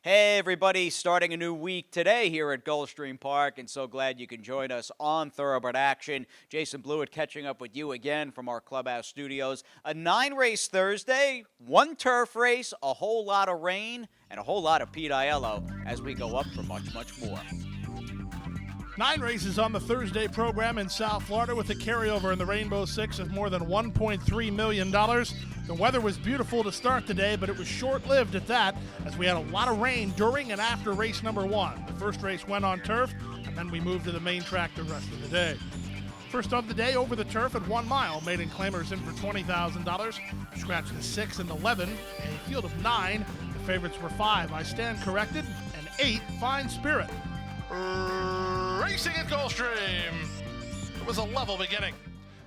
Hey everybody, starting a new week today here at Gulfstream Park, and so glad you can join us on Thoroughbred Action. Jason Blewett catching up with you again from our clubhouse studios. A 9-race Thursday, one turf race, a whole lot of rain, and a whole lot of Pete Aiello as we go up for much, much more. 9 races on the Thursday program in South Florida with a carryover in the Rainbow Six of more than $1.3 million. The weather was beautiful to start the day, but it was short-lived at that, as we had a lot of rain during and after race number 1. The first race went on turf, and then we moved to the main track the rest of the day. First of the day over the turf at 1 mile, maiden claimers in for $20,000. Scratch the 6 and 11, a field of 9. The favorites were 5, I Stand Corrected, and 8, Fine Spirit. Racing at Gulfstream. It was a level beginning.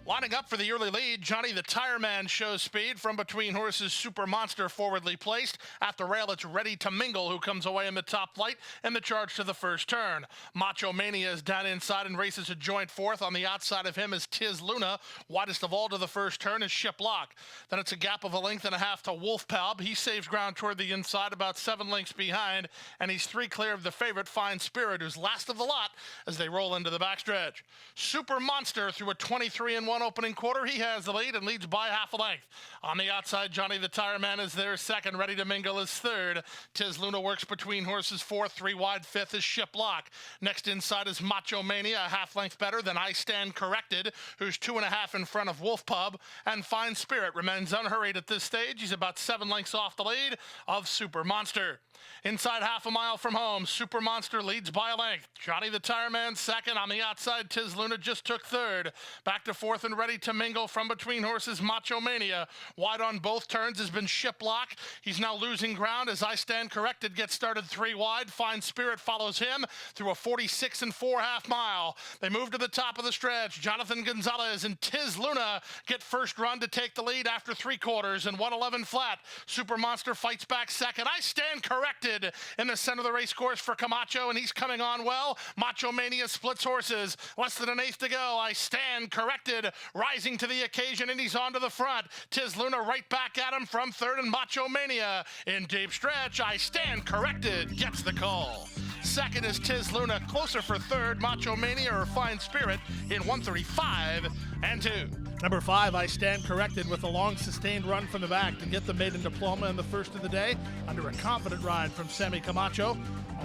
Lining up for the early lead, Johnny the Tire Man shows speed from between horses. Super Monster forwardly placed. At the rail, it's Ready to Mingle, who comes away in the top flight and the charge to the first turn. Macho Mania is down inside and races a joint fourth. On the outside of him is Tiz Luna. Widest of all to the first turn is Shiplock. Then it's a gap of a length and a half to Wolf Pub. He saves ground toward the inside, about 7 lengths behind, and he's 3 clear of the favorite, Fine Spirit, who's last of the lot as they roll into the backstretch. Super Monster through a 23-1 opening quarter. He has the lead and leads by half a length. On the outside, Johnny the Tire Man is there second. Ready to Mingle is third. Tiz Luna works between horses fourth. 3 wide fifth is Shiplock. Next inside is Macho Mania, a half length better than I Stand Corrected, who's 2.5 in front of Wolf Pub. And Fine Spirit remains unhurried at this stage. He's about 7 lengths off the lead of Super Monster. Inside half a mile from home, Super Monster leads by a length. Johnny the Tire Man second. On the outside, Tiz Luna just took third. Back to fourth and Ready to Mingle from between horses, Macho Mania. Wide on both turns has been Shiplock. He's now losing ground as I Stand Corrected gets started 3 wide. Fine Spirit follows him through a 46 4/2 mile. They move to the top of the stretch. Jonathan Gonzalez and Tiz Luna get first run to take the lead after 3 quarters and 111 flat. Super Monster fights back second. I Stand Corrected in the center of the race course for Camacho, and he's coming on well. Macho Mania splits horses. Less than an eighth to go. I Stand Corrected rising to the occasion, and he's on to the front. Tiz Luna right back at him from third, and Macho Mania in deep stretch. I Stand Corrected gets the call. Second is Tiz Luna, closer for third. Macho Mania or Fine Spirit in 135 and 2. Number 5, I Stand Corrected, with a long sustained run from the back to get the maiden diploma in the first of the day under a confident ride from Sammy Camacho,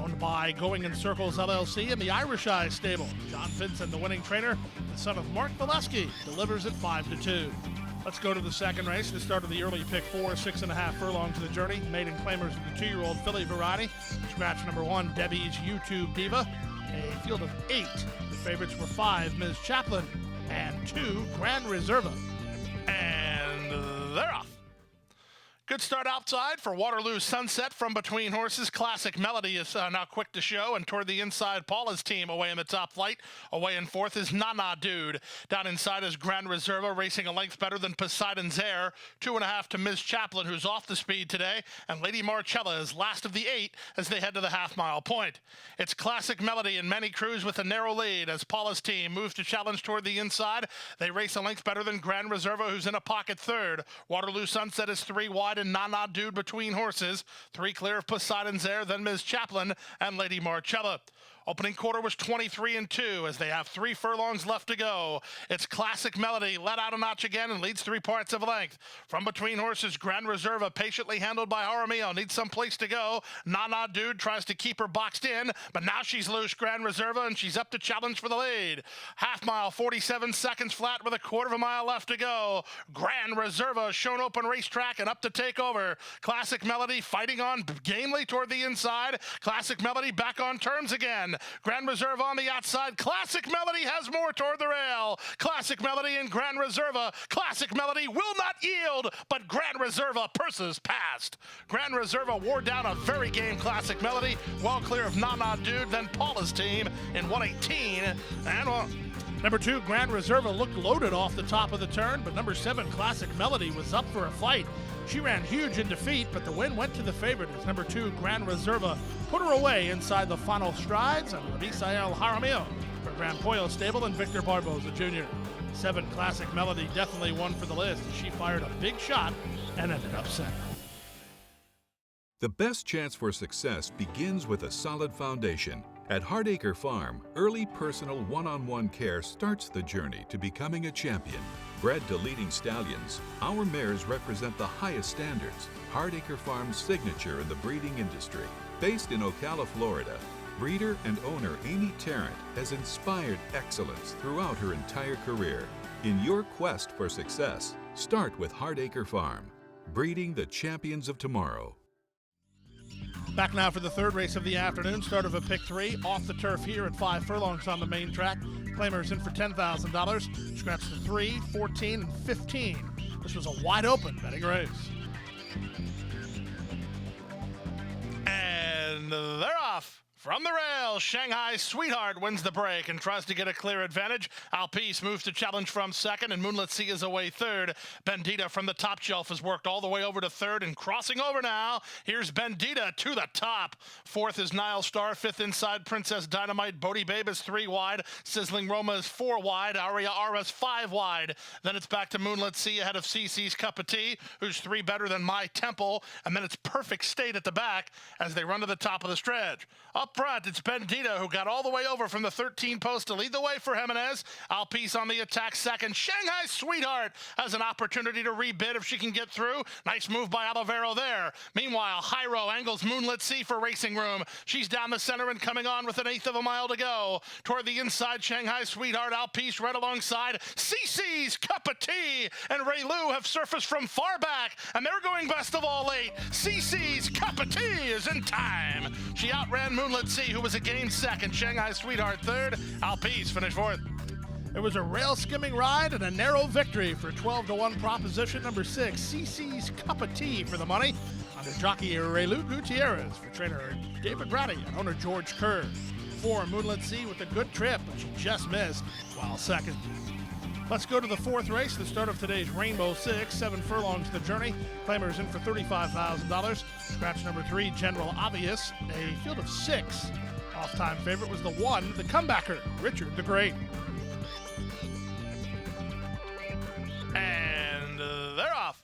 owned by Going in Circles LLC and the Irish Eye stable. John Vincent, the winning trainer, the son of Mark Valesky, delivers at 5-2. Let's go to the second race. The start of the early pick 4, 6.5 furlongs to the journey. Maiden claimers of the 2-year-old filly variety. Scratch number 1, Debbie's YouTube Diva. A field of 8. The favorites were 5, Ms. Chaplin, and 2, Grand Reserva. And they're off. Good start outside for Waterloo Sunset from between horses. Classic Melody is now quick to show, and toward the inside, Paula's team away in the top flight. Away in fourth is Nana Dude. Down inside is Grand Reserva, racing a length better than Poseidon's Air. 2.5 to Ms. Chaplin, who's off the speed today, and Lady Marcella is last of the 8 as they head to the half-mile point. It's Classic Melody and Many Crews with a narrow lead as Paula's team moves to challenge toward the inside. They race a length better than Grand Reserva, who's in a pocket third. Waterloo Sunset is 3 wide and Nana Dude between horses. 3 clear of Poseidon's Air, then Ms. Chaplin and Lady Marcella. Opening quarter was 23-2 as they have 3 furlongs left to go. It's Classic Melody let out a notch again and leads 3 parts of a length. From between horses, Grand Reserva, patiently handled by Jaramillo, needs some place to go. Nana Dude tries to keep her boxed in, but now she's loose, Grand Reserva, and she's up to challenge for the lead. Half mile, 47 seconds flat with a quarter of a mile left to go. Grand Reserva shown open racetrack and up to take over. Classic Melody fighting on gamely toward the inside. Classic Melody back on terms again. Grand Reserva on the outside. Classic Melody has more toward the rail. Classic Melody and Grand Reserva. Classic Melody will not yield, but Grand Reserva purses past. Grand Reserva wore down a very game Classic Melody, well clear of Nana Dude, then Paula's team in 118 and 1. Number 2, Grand Reserva, looked loaded off the top of the turn, but number 7, Classic Melody, was up for a fight. She ran huge in defeat, but the win went to the favorite as number 2, Grand Reserva, put her away inside the final strides on Rabisael Jaramillo for Gran Pollo Stable and Victor Barboza Jr. 7, Classic Melody, definitely one for the list. She fired a big shot and ended up second. The best chance for success begins with a solid foundation. At Hardacre Farm, early personal one-on-one care starts the journey to becoming a champion. Bred to leading stallions, our mares represent the highest standards. Hardacre Farm's signature in the breeding industry. Based in Ocala, Florida, breeder and owner Amy Tarrant has inspired excellence throughout her entire career. In your quest for success, start with Hardacre Farm, breeding the champions of tomorrow. Back now for the third race of the afternoon, start of a pick 3, off the turf here at 5 furlongs on the main track. Claimers in for $10,000. Scratch the 3, 14, and 15. This was a wide open betting race. And they're off. From the rail, Shanghai Sweetheart wins the break and tries to get a clear advantage. Alpice moves to challenge from second, and Moonlit Sea is away third. Bendita from the top shelf has worked all the way over to third and crossing over now. Here's Bendita to the top. Fourth is Nile Star. Fifth inside Princess Dynamite. Bodie Babe is 3 wide. Sizzling Roma is 4 wide. Aria Aras 5 wide. Then it's back to Moonlit Sea ahead of CC's Cup of Tea, who's 3 better than My Temple. And then it's Perfect State at the back as they run to the top of the stretch. Up front, it's Bendita, who got all the way over from the 13 post to lead the way for Jimenez. Alpice on the attack second. Shanghai Sweetheart has an opportunity to rebid if she can get through. Nice move by Olivero there. Meanwhile, Hyro angles Moonlit Sea for racing room. She's down the center and coming on with 1/8 of a mile to go. Toward the inside, Shanghai Sweetheart, Alpice right alongside. CC's Cup of Tea and Ray Lou have surfaced from far back, and they're going best of all late. CC's Cup of Tea is in time. She outran Moonlit Sea, who was a game second. Shanghai Sweetheart third. Alpice finished fourth. It was a rail skimming ride and a narrow victory for 12-1 proposition number 6. CC's Cup of Tea for the money under jockey Raylu Gutierrez for trainer David Brady and owner George Kerr. 4 Moonlit Sea with a good trip, but she just missed while second. Let's go to the fourth race, the start of today's Rainbow 6. 7 furlongs the journey. Claimers in for $35,000. Scratch number 3, General Obvious. A field of 6. Off-time favorite was the 1, the comebacker, Richard the Great. And they're off.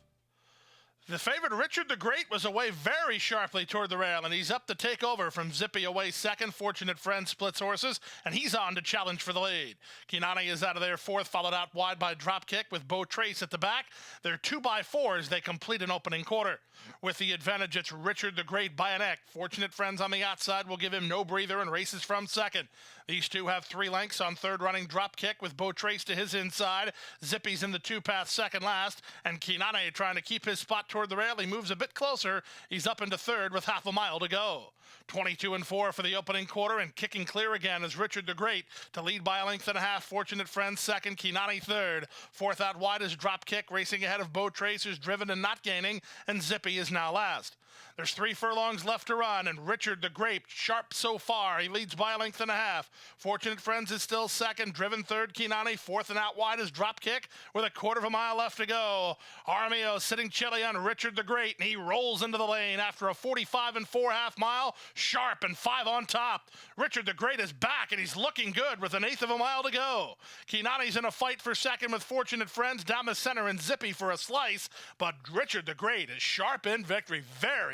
The favorite, Richard the Great, was away very sharply toward the rail, and he's up to take over from Zippy away second. Fortunate Friend splits horses, and he's on to challenge for the lead. Kinani is out of there fourth, followed out wide by Dropkick with Beau Trace at the back. They're 2x4s. They complete an opening quarter. With the advantage, it's Richard the Great by a neck. Fortunate Friends on the outside will give him no breather and races from second. These two have 3 lengths on third running Dropkick with Beau Trace to his inside. Zippy's in the 2-path second last, and Kinane trying to keep his spot toward the rail. He moves a bit closer. He's up into third with half a mile to go. 22-4 for the opening quarter, and kicking clear again is Richard the Great to lead by a length and a half. Fortunate Friends second, Kinani third. Fourth out wide is Dropkick, racing ahead of Beau Trace, who's driven and not gaining, and Zippy is now last. There's 3 furlongs left to run, and Richard the Great, sharp so far. He leads by a length and a half. Fortunate Friends is still second, driven third, Kinani. Fourth and out wide is Dropkick with a 1/4 of a mile left to go. Armio sitting chilly on Richard the Great, and he rolls into the lane after a 45 4/2 mile, sharp and 5 on top. Richard the Great is back, and he's looking good with 1/8 of a mile to go. Kinani's in a fight for second with Fortunate Friends down the center and Zippy for a slice, but Richard the Great is sharp in victory.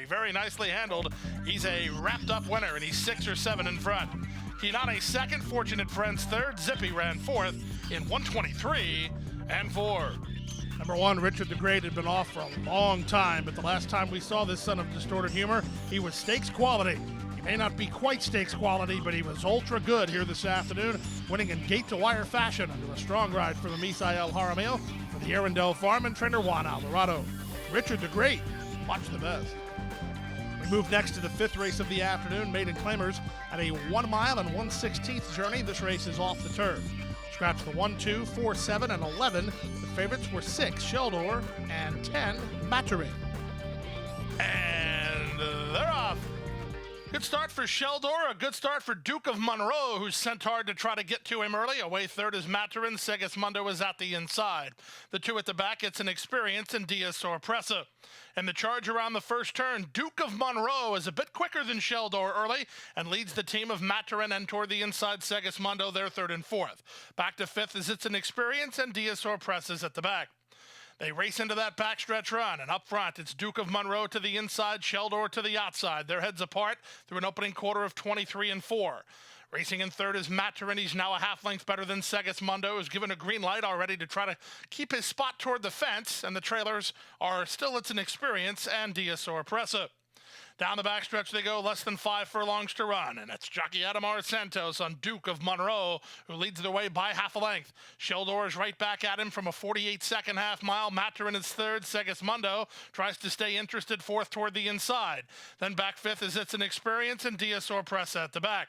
Very nicely handled. He's a wrapped-up winner, and he's 6 or 7 in front. Kinane second, Fortunate Friends third. Zippy ran fourth in 1:23 and 4. Number 1, Richard the Great had been off for a long time, but the last time we saw this son of distorted humor, he was stakes quality. He may not be quite stakes quality, but he was ultra good here this afternoon, winning in gate-to-wire fashion under a strong ride from Misael Jaramillo for the Arundel Farm and trainer Juan Alvarado. Richard the Great, watch the best. We move next to the 5th race of the afternoon, maiden claimers at a 1 mile and 1/16 journey. This race is off the turf. Scratch the 1, 2, 4, 7, and 11. The favorites were 6, Sheldor, and 10, Maturin. And they're off. Good start for Sheldor, a good start for Duke of Monroe, who's sent hard to try to get to him early. Away third is Maturin. Segismundo is at the inside. The 2 at the back, it's an experience in Dia Sorpresa. And the charge around the first turn, Duke of Monroe is a bit quicker than Sheldor early and leads the team of Maturin, and toward the inside, Segismundo, they're third and fourth. Back to fifth is It's an Experience, and Dia Sorpresa is at the back. They race into that backstretch run, and up front, it's Duke of Monroe to the inside, Sheldor to the outside. Their heads apart through an opening quarter of 23-4. Racing in third is Matt Turin. He's now a half length better than Segismundo, who's given a green light already to try to keep his spot toward the fence, and the trailers are still It's an Experience and Diasor Pressa. Down the backstretch they go, less than 5 furlongs to run, and it's jockey Adamar Santos on Duke of Monroe, who leads the way by half a length. Sheldor is right back at him from a 48-second half mile. Maturin is third. Segismundo tries to stay interested fourth toward the inside. Then back fifth is It's an Experience and Diasor Pressa at the back.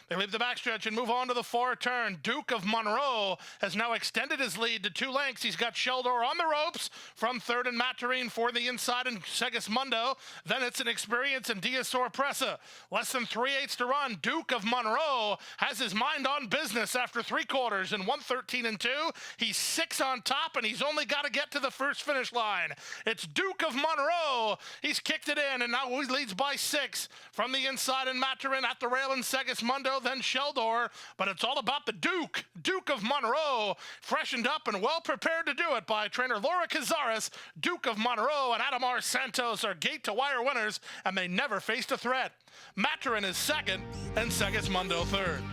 They leave the backstretch and move on to the far turn. Duke of Monroe has now extended his lead to 2 lengths. He's got Sheldor on the ropes from third and Maturin for the inside and Segismundo. Then It's an Experience and Diasor Pressa. Less than 3/8 to run. Duke of Monroe has his mind on business after 3 quarters in 1:13-2. He's 6 on top, and he's only got to get to the first finish line. It's Duke of Monroe. He's kicked it in, and now he leads by 6 from the inside and Maturin at the rail and Segismundo. Then Sheldor, but it's all about the Duke of Monroe, freshened up and well prepared to do it by trainer Laura Cazares. Duke of Monroe and Adamar Santos are gate-to-wire winners, and they never faced a threat. Maturin is second, and Segismundo third.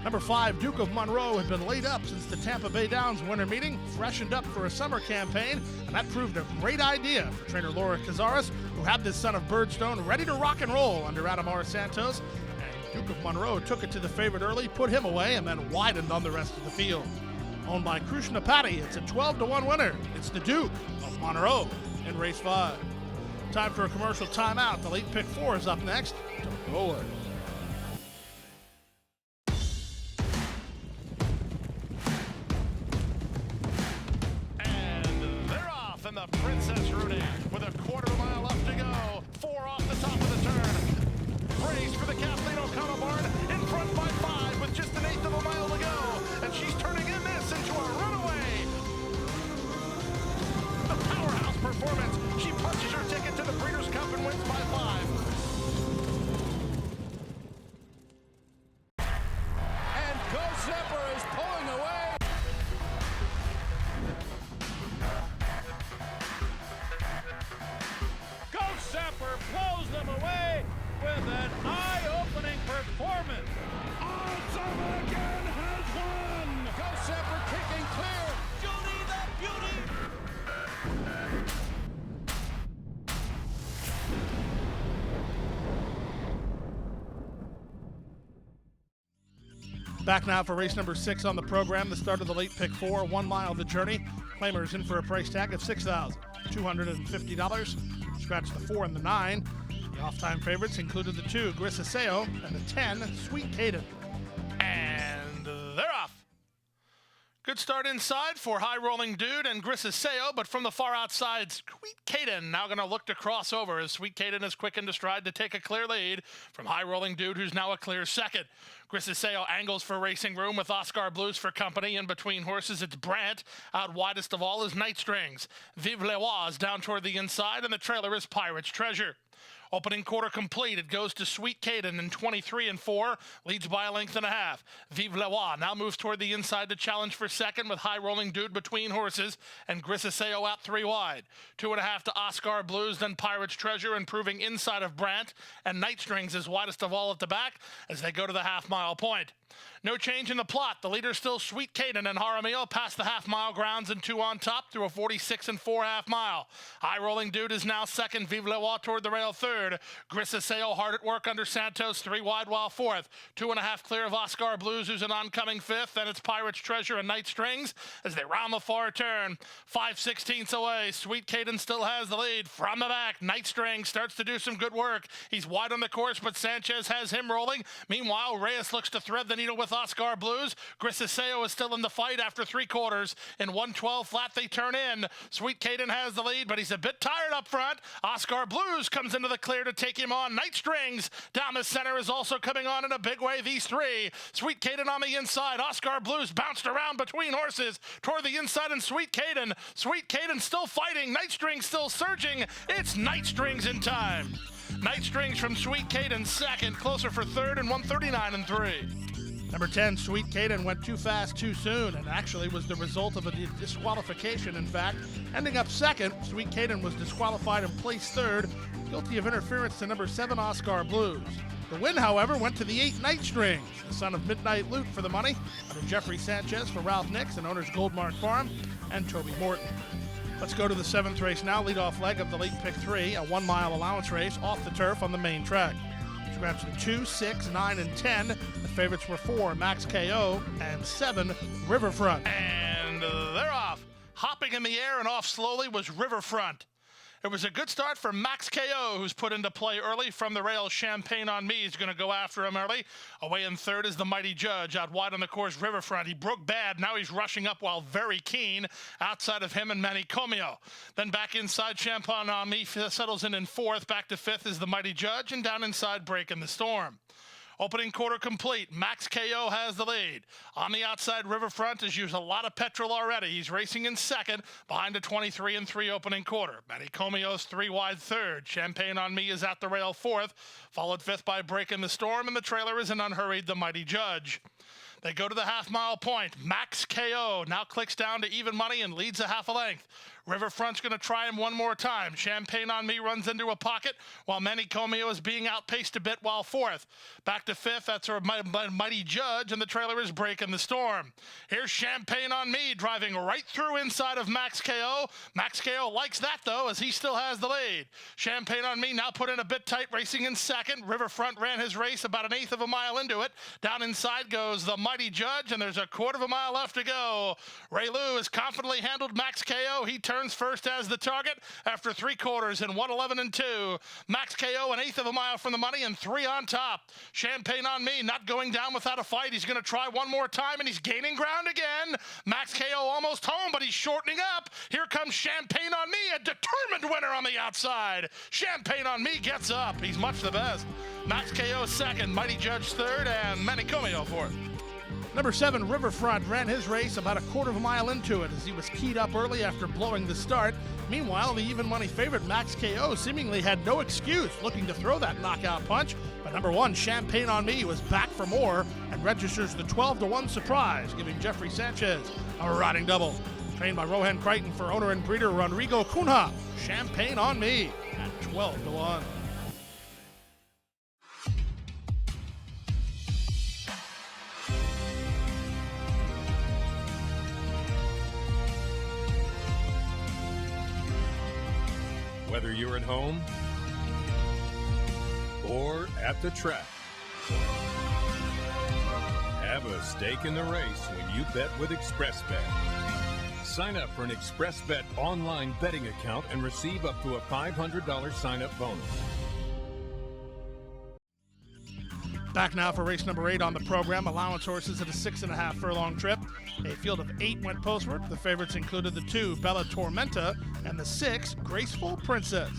Number 5, Duke of Monroe, had been laid up since the Tampa Bay Downs winter meeting, freshened up for a summer campaign, and that proved a great idea for trainer Laura Cazares, who had this son of Birdstone ready to rock and roll under Adamar Santos. And Duke of Monroe took it to the favorite early, put him away, and then widened on the rest of the field. Owned by Krishna Patti, it's a 12-1 winner. It's the Duke of Monroe in race 5. Time for a commercial timeout. The late pick 4 is up next. Don't go away. And the Princess Rudy with a quarter-mile left to go. 4 off the top of the turn. Race for the Kathleen O'Connell barn in front by 5 with just 1/8 of a mile to go. And she's turning in this into a runaway. The powerhouse performance. She punches her ticket to the Breeders' Cup and wins by 5. And Go Zipper is pulling away. Zapper blows them away with an eye-opening performance. Odds again has won. Go Zapper kicking clear. Judy the beauty. Back now for race number 6 on the program, the start of the late pick 4, 1 mile the journey. Claimers in for a price tag of $6,250. Scratch the 4 and the 9. The off-time favorites included the 2, Grisaseo, and the 10, Sweet Caden. And they're off. Good start inside for High Rolling Dude and Grisaseo, but from the far outside, Sweet Caden now going to look to cross over as Sweet Caden is quickened to stride to take a clear lead from High Rolling Dude, who's now a clear second. Grisaseo angles for racing room with Oscar Blues for company. In between horses, it's Brant. Out widest of all is Night Strings. Vive le Oise down toward the inside, and the trailer is Pirate's Treasure. Opening quarter complete. It goes to Sweet Caden in 23-4, leads by 1.5 lengths. Vive le Roi now moves toward the inside to challenge for second with High Rolling Dude between horses and Grisaseo out 3 wide. 2.5 to Oscar Blues, then Pirate's Treasure improving inside of Brant, and Night Strings is widest of all at the back as they go to the half-mile point. No change in the plot. The leader still Sweet Caden and Jaramillo past the half-mile grounds and 2 on top through a 46-4 half-mile. High Rolling Dude is now second. Vive le Roi toward the rail third. Grisaseo hard at work under Santos, 3 wide while fourth. 2.5 clear of Oscar Blues, who's an oncoming fifth. Then it's Pirate's Treasure and Night Strings as they round the far turn. 5/16 away. Sweet Caden still has the lead. From the back, Night Strings starts to do some good work. He's wide on the course, but Sanchez has him rolling. Meanwhile, Reyes looks to thread the needle with Oscar Blues. Grisaseo is still in the fight after 3 quarters. In 1:12 flat, they turn in. Sweet Caden has the lead, but he's a bit tired up front. Oscar Blues comes into the clear to take him on. Night Strings down the center is also coming on in a big way. These 3. Sweet Caden on the inside. Oscar Blues bounced around between horses toward the inside, and Sweet Caden. Sweet Caden still fighting. Night Strings still surging. It's Night Strings in time. Night Strings from Sweet Caden second, closer for third, and 1:39-3. Number 10, Sweet Caden, went too fast too soon and actually was the result of a disqualification, in fact. Ending up second, Sweet Caden was disqualified and placed third, guilty of interference to number 7, Oscar Blues. The win, however, went to the 8, Night Strings, the son of Midnight Loot for the money, under Jeffrey Sanchez for Ralph Nix and owners Goldmark Farm and Toby Morton. Let's go to the 7th race now, leadoff leg of the late pick 3, a 1 mile allowance race off the turf on the main track. Scratch the 2, 6, 9, and 10. The favorites were 4, Max KO, and 7, Riverfront. And they're off. Hopping in the air and off slowly was Riverfront. It was a good start for Max KO, who's put into play early from the rail. Champagne on Me is going to go after him early. Away in third is the Mighty Judge. Out wide on the course, Riverfront. He broke bad. Now he's rushing up while very keen. Outside of him and Manicomio. Then back inside, Champagne on Me settles in fourth. Back to fifth is the Mighty Judge. And down inside, Breaking the Storm. Opening quarter complete. Max KO has the lead. On the outside, Riverfront has used a lot of petrol already. He's racing in second, behind a 23-3 opening quarter. Manicomio's 3 wide third. Champagne on Me is at the rail fourth, followed fifth by Breaking the Storm, and the trailer is an unhurried the Mighty Judge. They go to the half-mile point. Max KO now clicks down to even money and leads a half a length. Riverfront's going to try him one more time. Champagne on Me runs into a pocket while Manicomio is being outpaced a bit while fourth. Back to fifth, that's our Mighty Judge, and the trailer is Breaking the Storm. Here's Champagne on Me driving right through inside of Max KO. Max KO likes that, though, as he still has the lead. Champagne on Me now put in a bit tight, racing in second. Riverfront ran his race about 1/8 of a mile into it. Down inside goes the Mighty Judge, and there's a 1/4 of a mile left to go. Ray Lou has confidently handled Max KO. He turns first as the target after 3/4 in 1:11 and 2. Max KO 1/8 of a mile from the money and 3 on top. Champagne on Me not going down without a fight. He's going to try one more time, and he's gaining ground again. Max KO almost home, but he's shortening up. Here comes Champagne on Me, a determined winner on the outside. Champagne on Me gets up. He's much the best. Max KO second, Mighty Judge third, and Manicomio fourth. Number 7, Riverfront, ran his race about a 1/4 of a mile into it as he was keyed up early after blowing the start. Meanwhile, the even money favorite Max KO seemingly had no excuse, looking to throw that knockout punch. But number 1, Champagne on Me, was back for more and registers the 12-1 surprise, giving Jeffrey Sanchez a riding double. Trained by Rohan Crichton for owner and breeder Rodrigo Cunha. Champagne on Me at 12-1. Whether you're at home or at the track, have a stake in the race when you bet with ExpressBet. Sign up for an ExpressBet online betting account and receive up to a $500 sign-up bonus. Back now for race number 8 on the program. Allowance horses at a 6.5 furlong trip. A field of 8 went postward. The favorites included the 2, Bella Tormenta, and the 6, Graceful Princess.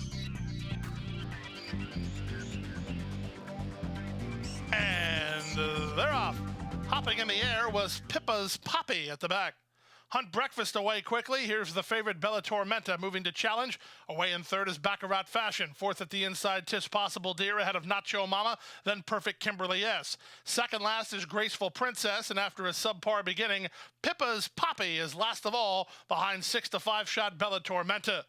And they're off. Hopping in the air was Pippa's Poppy at the back. Hunt Breakfast away quickly. Here's the favorite Bella Tormenta moving to challenge. Away in third is Baccarat Fashion. Fourth at the inside, Tis Possible Deer ahead of Nacho Mama, then Perfect Kimberly S. Second last is Graceful Princess, and after a subpar beginning, Pippa's Poppy is last of all behind 6-5 shot Bella Tormenta.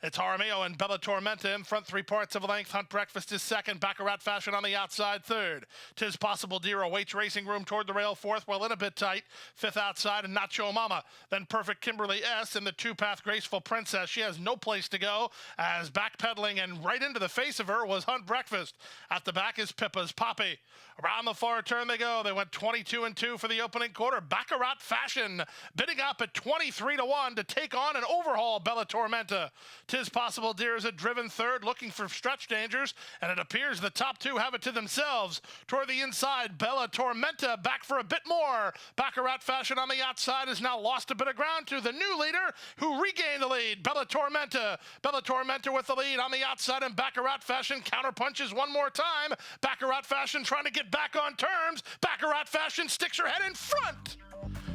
It's Jaramillo and Bella Tormenta in front, 3 parts of a length. Hunt Breakfast is second. Baccarat Fashion on the outside, third. Tis Possible Deer awaits racing room toward the rail, fourth, well in a bit tight. Fifth outside, and Nacho Mama. Then Perfect Kimberly S. in the 2-path Graceful Princess. She has no place to go, as backpedaling and right into the face of her was Hunt Breakfast. At the back is Pippa's Poppy. Around the far turn they go. They went 22-2 for the opening quarter. Baccarat Fashion bidding up at 23-1 to take on and overhaul Bella Tormenta. Tis Possible Deer is a driven third, looking for stretch dangers, and it appears the top 2 have it to themselves. Toward the inside, Bella Tormenta back for a bit more. Baccarat Fashion on the outside has now lost a bit of ground to the new leader, who regained the lead, Bella Tormenta. Bella Tormenta with the lead on the outside, and Baccarat Fashion counterpunches one more time. Baccarat Fashion trying to get back on terms. Baccarat Fashion sticks her head in front.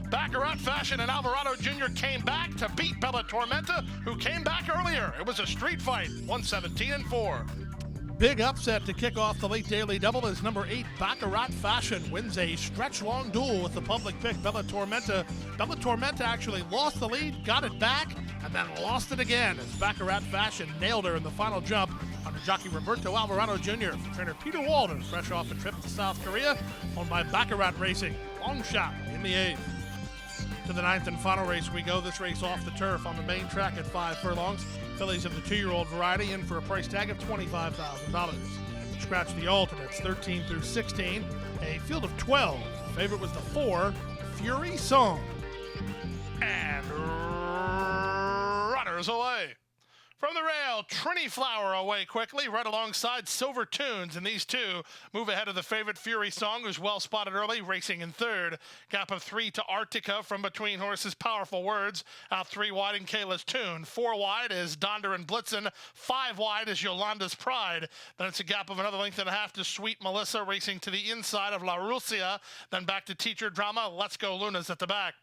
Baccarat Fashion and Alvarado Jr. came back to beat Bella Tormenta, who came back earlier. It was a street fight, 117-4. big upset to kick off the late daily double as number 8 Baccarat Fashion wins a stretch-long duel with the public pick Bella Tormenta. Bella Tormenta actually lost the lead, got it back, and then lost it again as Baccarat Fashion nailed her in the final jump under jockey Roberto Alvarado Jr. from trainer Peter Walden, fresh off a trip to South Korea, owned by Baccarat Racing. Long shot in the 8th. To the 9th and final race we go. This race off the turf on the main track at 5 furlongs. Fillies of the 2-year-old variety in for a price tag of $25,000. Scratch the alternates 13 through 16. A field of 12. The favorite was the 4, Fury Song. And runners away. From the rail, Trini Flower away quickly, right alongside Silver Tunes, and these two move ahead of the favorite Fury Song, who's well spotted early, racing in third. Gap of 3 to Arctica from between horses, Powerful Words. Out 3 wide in Kayla's Tune. 4 wide is Donder and Blitzen. 5 wide is Yolanda's Pride. Then it's a gap of another length and a half to Sweet Melissa, racing to the inside of La Russia. Then back to Teacher Drama. Let's Go Luna's at the back.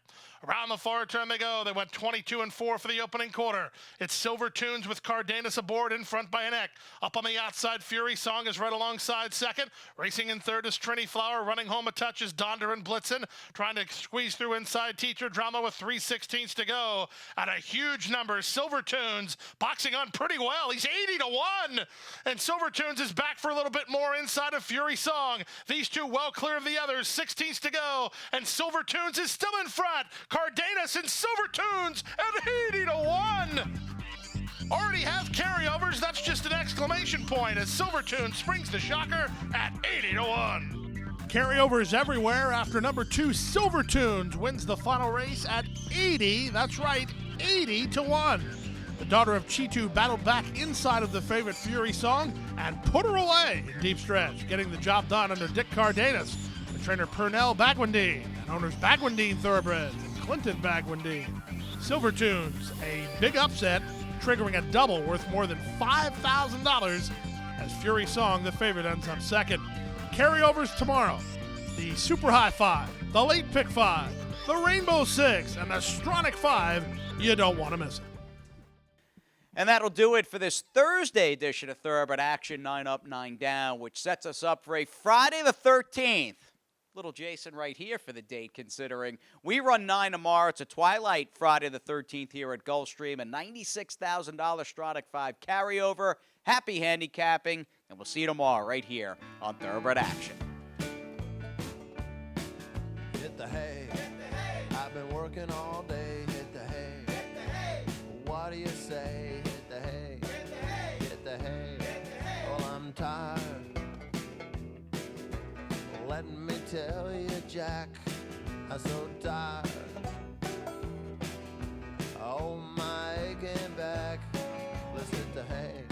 Around the far turn they go. They went 22 and 4 for the opening quarter. It's Silver Tunes with Cardenas aboard in front by a neck. Up on the outside, Fury Song is right alongside second. Racing in third is Trini Flower. Running home a touch is Donder and Blitzen. Trying to squeeze through inside Teacher Drama with 3/16 to go. At a huge number, Silver Tunes boxing on pretty well. He's 80 to 1. And Silver Tunes is back for a little bit more inside of Fury Song. These two well clear of the others. 16ths to go. And Silver Tunes is still in front. Cardenas and Silver Tunes at 80 to 1. Already have carryovers. That's just an exclamation point as Silver Tunes springs the shocker at 80 to 1. Carryovers everywhere after number 2 Silver Tunes wins the final race at 80. That's right, 80 to 1. The daughter of Chitu battled back inside of the favorite Fury Song and put her away in deep stretch, getting the job done under Dick Cardenas, the trainer Pernell Bagwandine, and owners Bagwandine Thoroughbreds and Clinton Bagwandine. Silver Tunes, a big upset, triggering a double worth more than $5,000 as Fury Song, the favorite, ends up second. Carryovers tomorrow. The Super High 5, the Late Pick 5, the Rainbow 6, and the Stronach 5. You don't want to miss it. And that'll do it for this Thursday edition of Thoroughbred Action 9 Up, 9 Down, which sets us up for a Friday the 13th. Little Jason right here for the date, considering we run 9 tomorrow. It's a twilight Friday the 13th here at Gulfstream, a $96,000 Stronach 5 carryover. Happy handicapping, and we'll see you tomorrow right here on Thoroughbred Action. Hit the hay. I've been working all day. Hit the hay. What do you say? Hit the hay. Hit the hay. Well, I'm tired. Let me tell you, Jack, I'm so tired. Oh, my aching back. Let's hit the hay.